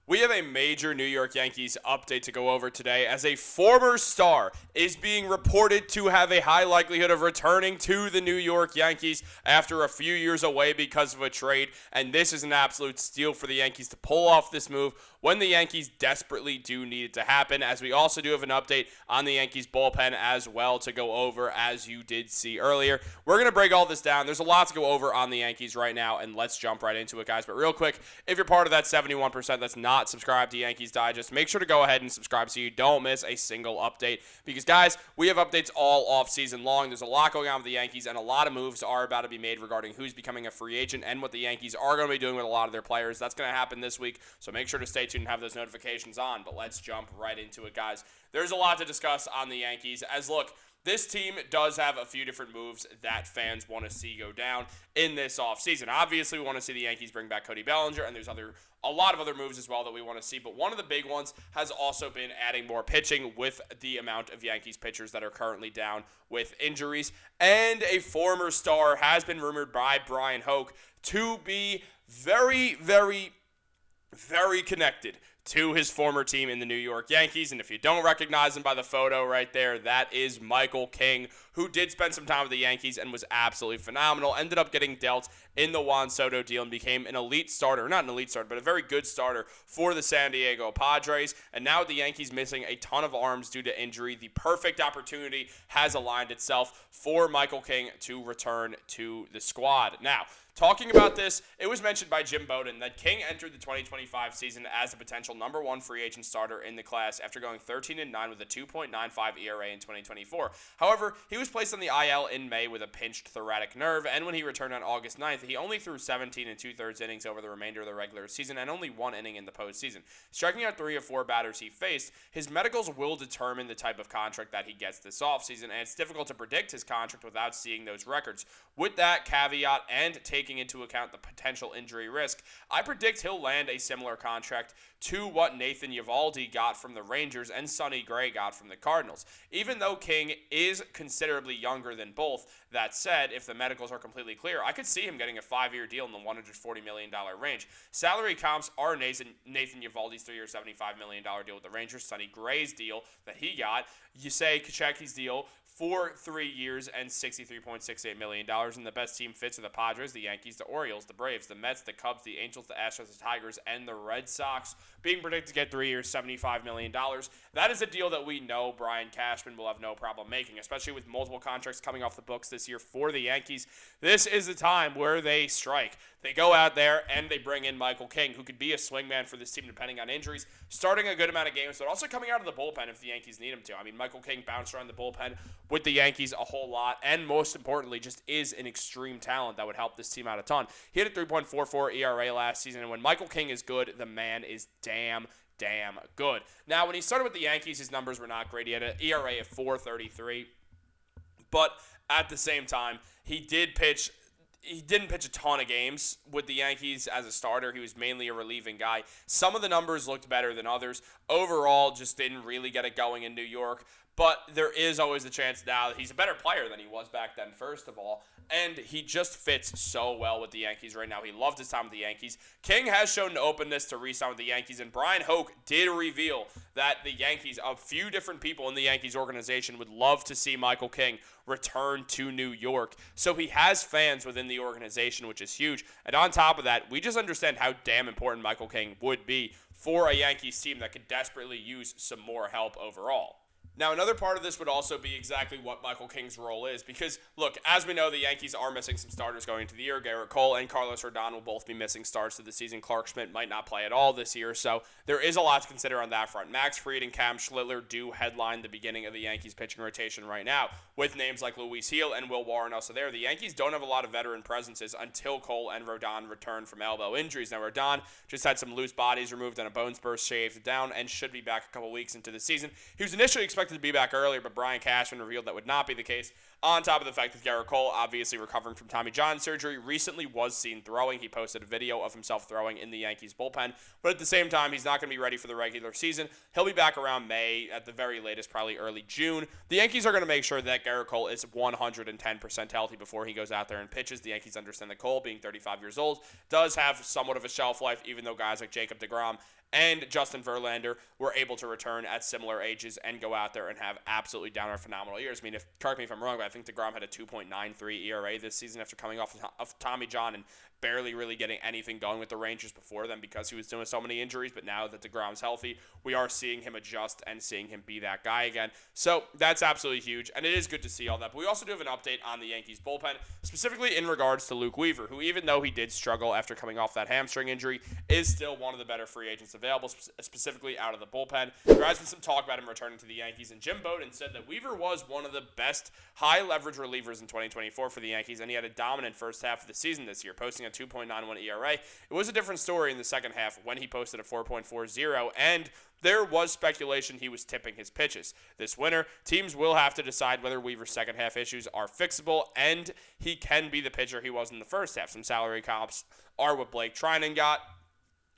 We have a major New York Yankees update to go over today, as a former star is being reported to have a high likelihood of returning to the New York Yankees after a few years away because of a trade, and this is an absolute steal for the Yankees to pull off this move when the Yankees desperately do need it to happen, as we also do have an update on the Yankees bullpen as well to go over, as you did see earlier. We're going to break all this down. There's a lot to go over on the Yankees right now, and let's jump right into it, guys. But real quick, if you're part of that 71% that's not subscribed to Yankees Digest, make sure to go ahead and subscribe so you don't miss a single update, because, guys, we have updates all off season long. There's a lot going on with the Yankees, and a lot of moves are about to be made regarding who's becoming a free agent and what the Yankees are going to be doing with a lot of their players. That's going to happen this week, so make sure to stay tuned and have those notifications on. But let's jump right into it, guys. There's a lot to discuss on the Yankees, as look, this team does have a few different moves that fans want to see go down in this offseason. Obviously, we want to see the Yankees bring back Cody Bellinger, and there's a lot of other moves as well that we want to see. But one of the big ones has also been adding more pitching with the amount of Yankees pitchers that are currently down with injuries. And a former star has been rumored by Brian Hoke to be very, very, very connected to his former team in the New York Yankees. And if you don't recognize him by the photo right there, that is Michael King, who did spend some time with the Yankees and was absolutely phenomenal. Ended up getting dealt in the Juan Soto deal and became an elite starter, not an elite starter, but a very good starter for the San Diego Padres. And now with the Yankees missing a ton of arms due to injury, the perfect opportunity has aligned itself for Michael King to return to the squad. Now, talking about this, it was mentioned by Jim Bowden that King entered the 2025 season as a potential number one free agent starter in the class after going 13-9 with a 2.95 ERA in 2024. However, he was placed on the IL in May with a pinched thoracic nerve, and when he returned on August 9th, he only threw 17 2/3 innings over the remainder of the regular season and only one inning in the postseason. Striking out 3 of 4 batters he faced, his medicals will determine the type of contract that he gets this offseason, and it's difficult to predict his contract without seeing those records. With that caveat and taking into account the potential injury risk, I predict he'll land a similar contract to what Nathan Eovaldi got from the Rangers and Sonny Gray got from the Cardinals. Even though King is considerably younger than both, that said, if the medicals are completely clear, I could see him getting a 5-year deal in the $140 million range. Salary comps are Nathan Eovaldi's 3-year, $75 million deal with the Rangers, Sonny Gray's deal that he got, Yusei Kachecki's deal for 3 years and $63.68 million, and the best team fits are the Padres, the Yankees, the Orioles, the Braves, the Mets, the Cubs, the Angels, the Astros, the Tigers, and the Red Sox, being predicted to get 3 years, $75 million. That is a deal that we know Brian Cashman will have no problem making, especially with multiple contracts coming off the books this year for the Yankees. This is the time where they strike. They go out there and they bring in Michael King, who could be a swingman for this team depending on injuries, starting a good amount of games, but also coming out of the bullpen if the Yankees need him to. I mean, Michael King bounced around the bullpen with the Yankees a whole lot, and most importantly, just is an extreme talent that would help this team out a ton. He had a 3.44 ERA last season, and when Michael King is good, the man is damn good. Now, when he started with the Yankees, his numbers were not great. He had an ERA of 4.33, but at the same time, he didn't pitch a ton of games with the Yankees as a starter. He was mainly a relieving guy. Some of the numbers looked better than others. Overall, just didn't really get it going in New York. But there is always a chance now that he's a better player than he was back then, first of all. And he just fits so well with the Yankees right now. He loved his time with the Yankees. King has shown an openness to re-sign with the Yankees, and Brian Hoke did reveal that the Yankees, a few different people in the Yankees organization, would love to see Michael King return to New York. So he has fans within the organization, which is huge. And on top of that, we just understand how damn important Michael King would be for a Yankees team that could desperately use some more help overall. Now, another part of this would also be exactly what Michael King's role is, because, look, as we know, the Yankees are missing some starters going into the year. Gerrit Cole and Carlos Rodon will both be missing starts to the season. Clark Schmidt might not play at all this year, so there is a lot to consider on that front. Max Fried and Cam Schlittler do headline the beginning of the Yankees pitching rotation right now, with names like Luis Gil and Will Warren also there. The Yankees don't have a lot of veteran presences until Cole and Rodon return from elbow injuries. Now, Rodon just had some loose bodies removed and a bone spur shaved down and should be back a couple weeks into the season. He was initially expected to be back earlier, but Brian Cashman revealed that would not be the case. On top of the fact that Gerrit Cole, obviously recovering from Tommy John surgery, recently was seen throwing. He posted a video of himself throwing in the Yankees bullpen, but at the same time, he's not going to be ready for the regular season. He'll be back around May, at the very latest, probably early June. The Yankees are going to make sure that Gerrit Cole is 110% healthy before he goes out there and pitches. The Yankees understand that Cole, being 35 years old, does have somewhat of a shelf life, even though guys like Jacob deGrom and Justin Verlander were able to return at similar ages and go out there and have absolutely downright phenomenal years. I mean, correct me if I'm wrong, but I think DeGrom had a 2.93 ERA this season after coming off of Tommy John and barely really getting anything going with the Rangers before then because he was doing so many injuries. But now that DeGrom's healthy, we are seeing him adjust and seeing him be that guy again. So that's absolutely huge, and it is good to see all that. But we also do have an update on the Yankees bullpen, specifically in regards to Luke Weaver, who even though he did struggle after coming off that hamstring injury, is still one of the better free agents available, specifically out of the bullpen. There has been some talk about him returning to the Yankees, and Jim Bowden said that Weaver was one of the best high-leverage relievers in 2024 for the Yankees, and he had a dominant first half of the season this year, posting a 2.91 ERA. It was a different story in the second half when he posted a 4.40, and there was speculation he was tipping his pitches. This winter, teams will have to decide whether Weaver's second half issues are fixable, and he can be the pitcher he was in the first half. Some salary comps are what Blake Trinan got,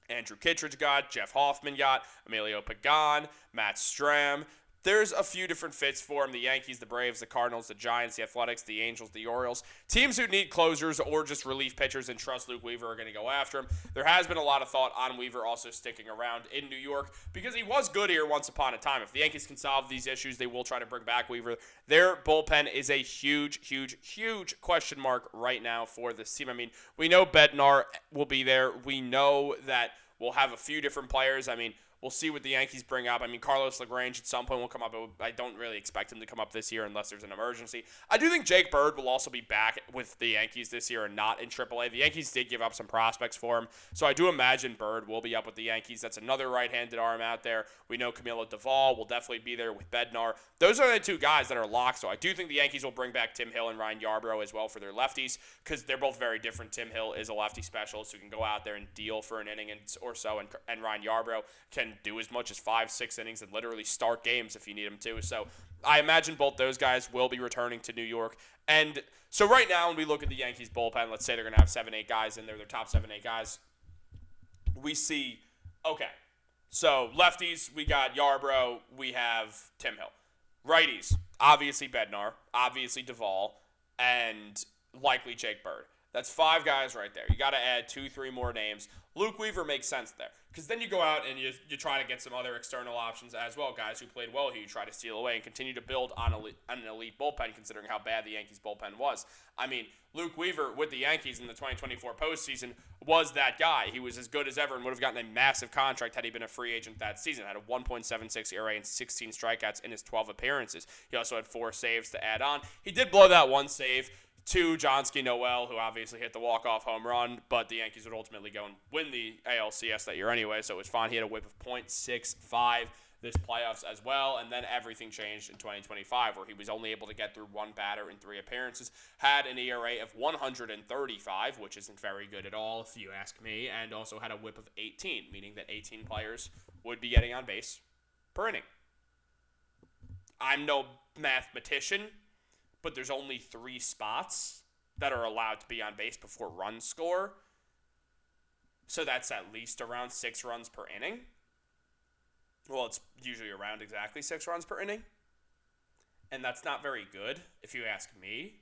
Andrew Kittredge got, Jeff Hoffman got, Emilio Pagan, Matt Strahm. There's a few different fits for him. The Yankees, the Braves, the Cardinals, the Giants, the Athletics, the Angels, the Orioles. Teams who need closers or just relief pitchers and trust Luke Weaver are going to go after him. There has been a lot of thought on Weaver also sticking around in New York because he was good here once upon a time. If the Yankees can solve these issues, they will try to bring back Weaver. Their bullpen is a huge, huge, huge question mark right now for this team. I mean, we know Bednar will be there. We know that we'll have a few different players. I mean, we'll see what the Yankees bring up. I mean, Carlos LaGrange at some point will come up, but I don't really expect him to come up this year unless there's an emergency. I do think Jake Bird will also be back with the Yankees this year and not in AAA. The Yankees did give up some prospects for him, so I do imagine Bird will be up with the Yankees. That's another right-handed arm out there. We know Camilo Duvall will definitely be there with Bednar. Those are the two guys that are locked, so I do think the Yankees will bring back Tim Hill and Ryan Yarbrough as well for their lefties because they're both very different. Tim Hill is a lefty specialist who can go out there and deal for an inning or so, and Ryan Yarbrough can do as much as 5-6 innings and literally start games if you need him to. So I imagine both those guys will be returning to New York. And so right now when we look at the Yankees bullpen, let's say they're going to have 7-8 guys in there, their top 7-8 guys, we see, okay, so lefties, we got Yarbrough, we have Tim Hill. Righties, obviously Bednar, obviously Duvall, and likely Jake Bird. That's 5 guys right there. You got to add 2-3 more names. Luke Weaver makes sense there because then you go out and you try to get some other external options as well, guys who played well who you try to steal away and continue to build on an elite bullpen considering how bad the Yankees bullpen was. I mean, Luke Weaver with the Yankees in the 2024 postseason was that guy. He was as good as ever and would have gotten a massive contract had he been a free agent that season. Had a 1.76 ERA and 16 strikeouts in his 12 appearances. He also had 4 saves to add on. He did blow that one save to Johnsky Noel, who obviously hit the walk-off home run, but the Yankees would ultimately go and win the ALCS that year anyway, so it was fine. He had a whip of .65 this playoffs as well, and then everything changed in 2025, where he was only able to get through one batter in 3 appearances, had an ERA of 135, which isn't very good at all, if you ask me, and also had a whip of 18, meaning that 18 players would be getting on base per inning. I'm no mathematician, but there's only 3 spots that are allowed to be on base before runs score. So that's at least around 6 runs per inning. Well, it's usually around exactly 6 runs per inning. And that's not very good, if you ask me.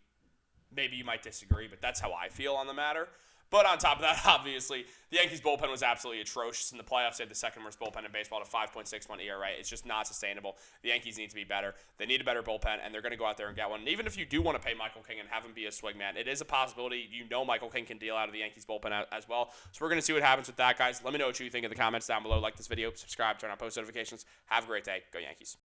Maybe you might disagree, but that's how I feel on the matter. But on top of that, obviously, the Yankees bullpen was absolutely atrocious in the playoffs. They had the second worst bullpen in baseball at a 5.61 ERA. It's just not sustainable. The Yankees need to be better. They need a better bullpen, and they're going to go out there and get one. And even if you do want to pay Michael King and have him be a swingman, it is a possibility. You know Michael King can deal out of the Yankees bullpen as well. So we're going to see what happens with that, guys. Let me know what you think in the comments down below. Like this video, subscribe, turn on post notifications. Have a great day. Go Yankees.